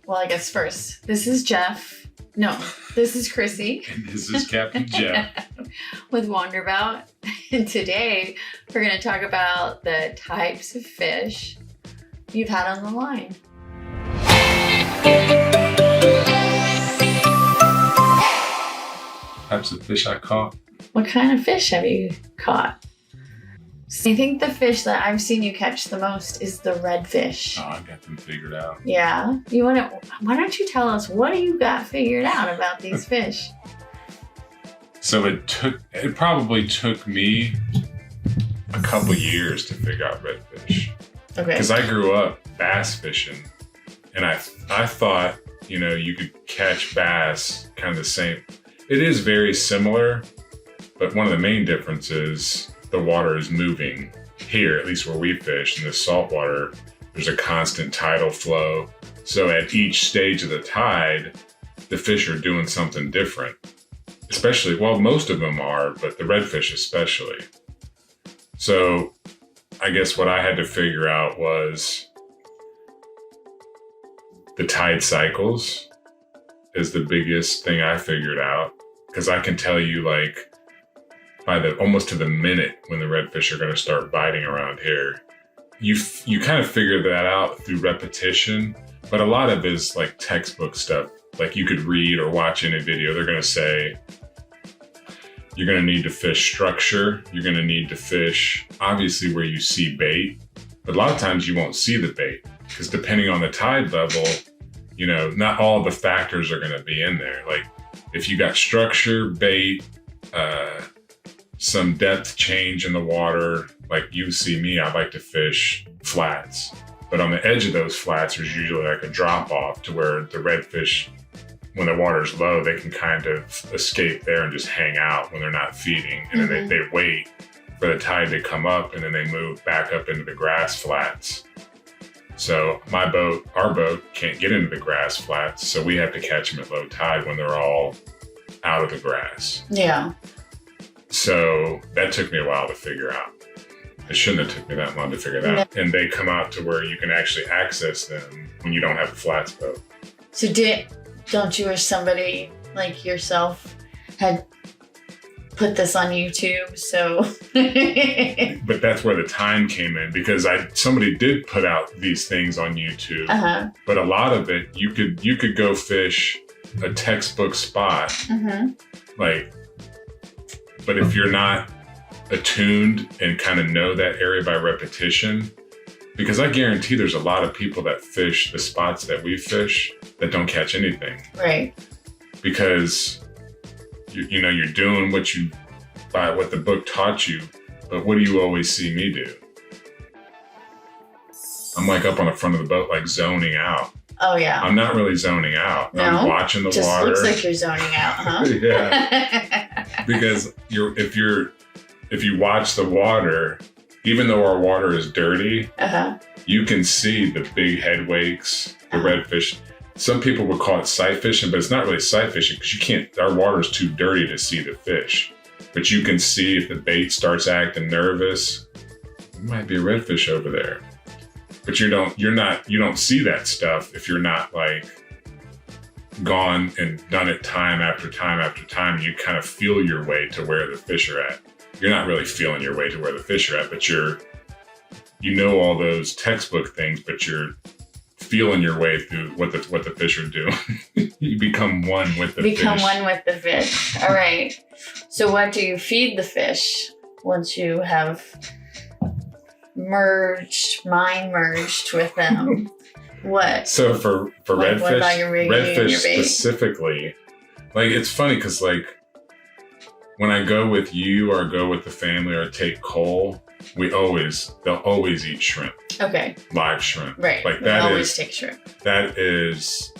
Well, I guess first, this is Jeff. No, this is Chrissy. And this is Captain Jeff. With Bout. And today, we're going to talk about the types of fish you've had on the line. Types of fish I caught. What kind of fish have you caught? I think the fish that I've seen you catch the most is the redfish. Oh, I got them figured out. Yeah? Why don't you tell us, what do you got figured out about these fish? So it probably took me a couple years to figure out redfish. Okay. Because I grew up bass fishing, and I thought, you could catch bass kind of the same. It is very similar, but one of the main differences, the water is moving. Here, at least where we fish, in the saltwater, there's a constant tidal flow. So at each stage of the tide, the fish are doing something different. Especially, well, most of them are, but the redfish especially. So I guess what I had to figure out was the tide cycles is the biggest thing I figured out. Because I can tell you, like, by almost to the minute when the redfish are going to start biting around here. You kind of figure that out through repetition, but a lot of it is like textbook stuff. Like you could read or watch in a video, they're going to say, you're going to need to fish structure. You're going to need to fish, obviously, where you see bait. But a lot of times you won't see the bait because depending on the tide level, not all the factors are going to be in there. Like if you got structure, bait, some depth change in the water, like you see me, I like to fish flats. But on the edge of those flats, there's usually like a drop off to where the redfish, when the water's low, they can kind of escape there and just hang out when they're not feeding. And then they wait for the tide to come up and then they move back up into the grass flats. So our boat can't get into the grass flats. So we have to catch them at low tide when they're all out of the grass. Yeah. So that took me a while to figure out. It shouldn't have took me that long to figure that out. And they come out to where you can actually access them when you don't have a flats boat. So don't you wish somebody like yourself had put this on YouTube? So, but that's where the time came in because somebody did put out these things on YouTube. But a lot of it, you could go fish a textbook spot, but if you're not attuned and kind of know that area by repetition, because I guarantee there's a lot of people that fish the spots that we fish that don't catch anything. Right. Because you're doing what the book taught you, but what do you always see me do? I'm like up on the front of the boat, like zoning out. Oh yeah. I'm not really zoning out. No? I'm watching the just water. Looks like you're zoning out, huh? Yeah. Because if you watch the water, even though our water is dirty, you can see the big head wakes, the redfish. Some people would call it sight fishing, but it's not really sight fishing because our water is too dirty to see the fish. But you can see if the bait starts acting nervous, there might be a redfish over there. But you don't see that stuff if you're not like gone and done it time after time after time. You kind of feel your way to where the fish are at. You're not really feeling your way to where the fish are at, but all those textbook things, but you're feeling your way through what the fish are doing. You become one with the fish. Become one with the fish. All right. So what do you feed the fish once you have mind merged with them? What? So for like, redfish specifically, like it's funny because like when I go with you or go with the family or take Cole, they'll always eat shrimp. Okay. Live shrimp. Right. Like that always take shrimp. That is,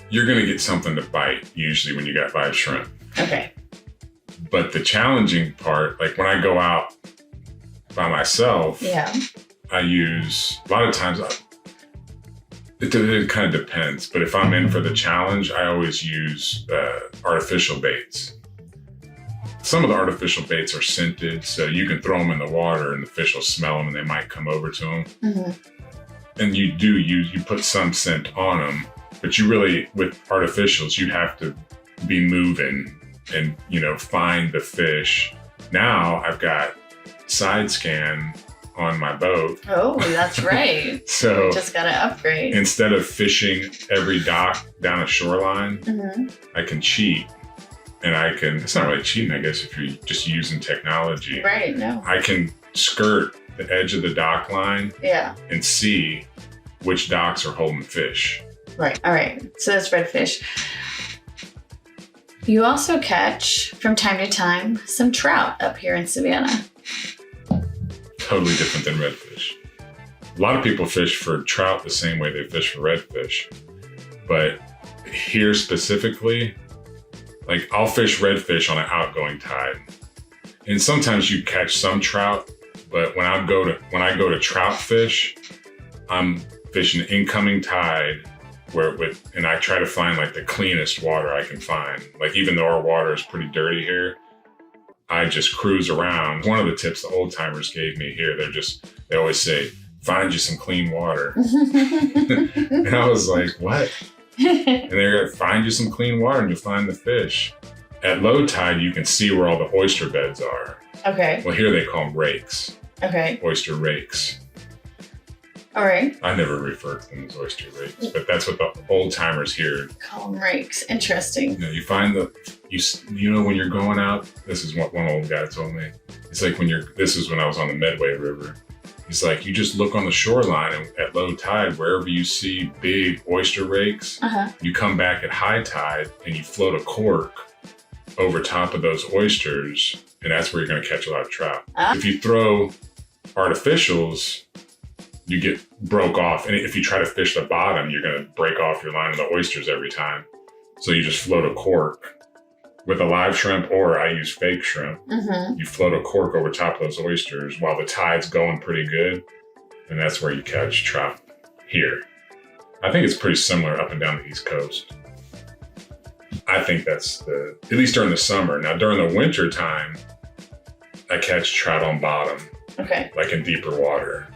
you're gonna get something to bite usually when you got live shrimp. Okay. But the challenging part, like when I go out by myself, I use a lot of times. It kind of depends, but if I'm in for the challenge, I always use artificial baits. Some of the artificial baits are scented, so you can throw them in the water and the fish will smell them and they might come over to them. And you put some scent on them, But you really, with artificials, you have to be moving and, find the fish. Now I've got side scan on my boat. Oh, that's right. So you just got to upgrade. Instead of fishing every dock down a shoreline, I can cheat. And it's not really cheating, I guess, if you're just using technology. Right, no. I can skirt the edge of the dock line and see which docks are holding fish. Right, all right. So that's redfish. You also catch, from time to time, some trout up here in Savannah. Totally different than redfish. A lot of people fish for trout the same way they fish for redfish. But here specifically, like I'll fish redfish on an outgoing tide. And sometimes you catch some trout, but when I go to trout fish, I'm fishing incoming tide and I try to find like the cleanest water I can find. Like even though our water is pretty dirty here, I just cruise around. One of the tips the old timers gave me here, they always say, find you some clean water. And I was like, what? And they're going to find you some clean water and you'll find the fish. At low tide, you can see where all the oyster beds are. Okay. Well, here they call them rakes. Okay. Oyster rakes. All right. I never refer to them as oyster rakes, but that's what the old timers here call them rakes. Interesting. You find when you're going out, this is what one old guy told me. It's like this is when I was on the Medway River. He's like, you just look on the shoreline and at low tide, wherever you see big oyster rakes, you come back at high tide and you float a cork over top of those oysters, and that's where you're going to catch a lot of trout. If you throw artificials, you get broke off. And if you try to fish the bottom, you're going to break off your line of the oysters every time. So you just float a cork with a live shrimp, or I use fake shrimp. You float a cork over top of those oysters while the tide's going pretty good. And that's where you catch trout here. I think it's pretty similar up and down the East Coast. I think that's at least during the summer. Now during the winter time, I catch trout on bottom. Okay. Like in deeper water.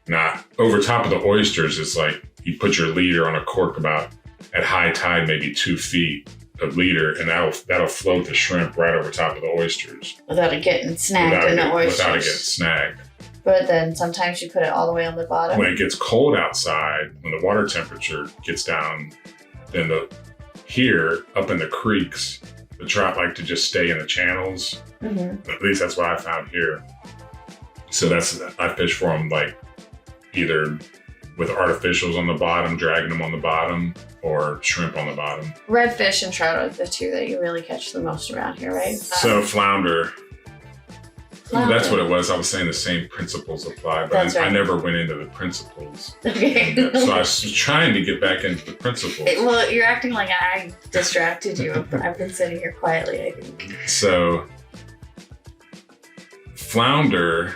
Not over top of the oysters. It's like you put your leader on a cork about at high tide, maybe 2 feet of leader, and that'll float the shrimp right over top of the oysters. Without it getting snagged in the oysters. Without it getting snagged. But then sometimes you put it all the way on the bottom. When it gets cold outside, when the water temperature gets down, then here up in the creeks, the trout like to just stay in the channels. At least that's what I found here. So I fish for them like either with artificials on the bottom, dragging them on the bottom, or shrimp on the bottom. Redfish and trout are the two that you really catch the most around here, right? So flounder. That's what it was. I was saying the same principles apply, but I never went into the principles. Okay. So I was trying to get back into the principles. Well, you're acting like I distracted you. I've been sitting here quietly, I think. So flounder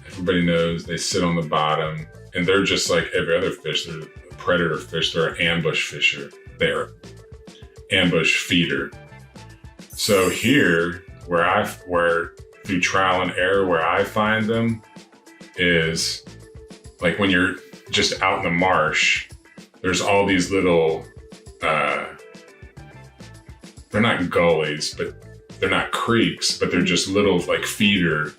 everybody knows they sit on the bottom, and they're just like every other fish. They're a predator fish. They're an ambush fisher. They're ambush feeder. So here, where through trial and error, where I find them is like when you're just out in the marsh, there's all these little, they're not gullies, but they're not creeks, but they're just little like feeder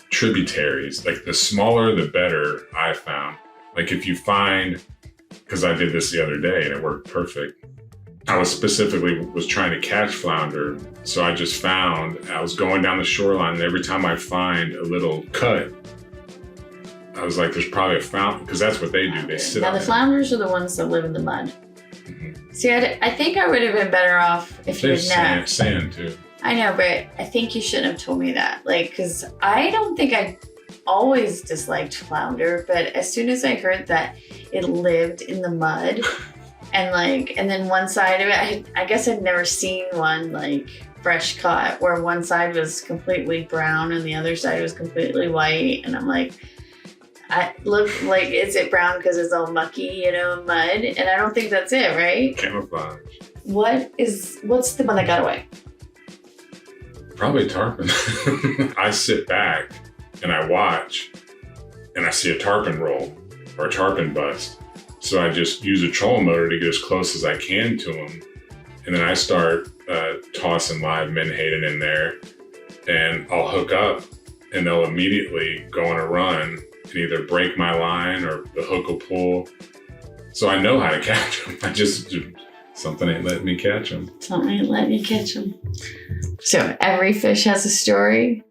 tributaries. Like the smaller, the better, I found. Like if you find, because I did this the other day and it worked perfect. I was trying to catch flounder. So I just I was going down the shoreline, and every time I find a little cut, I was like, there's probably a fountain, because that's what they do. They sit on it. Now the flounders are the ones that live in the mud. See, I think I would have been better off if you had sand too. I know, but I think you shouldn't have told me that. Like, because I don't think I always disliked flounder, but as soon as I heard that it lived in the mud, and then one side of it, I guess I'd never seen one like fresh caught where one side was completely brown and the other side was completely white, and I'm like, I look like, is it brown because it's all mucky, mud? And I don't think that's it, right? Camouflage. What's the one that got away? Probably tarpon. I sit back and I watch, and I see a tarpon roll or a tarpon bust, So I just use a trolling motor to get as close as I can to them. And then I start tossing live menhaden in there, and I'll hook up and they'll immediately go on a run and either break my line or the hook will pull. So I know how to catch them. Something ain't letting me catch them. Something ain't letting you catch them. So every fish has a story,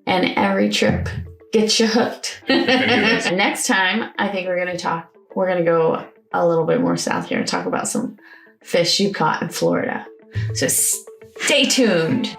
and every trip gets you hooked. Next time, I think we're going to go a little bit more south here and talk about some fish you caught in Florida. So stay tuned.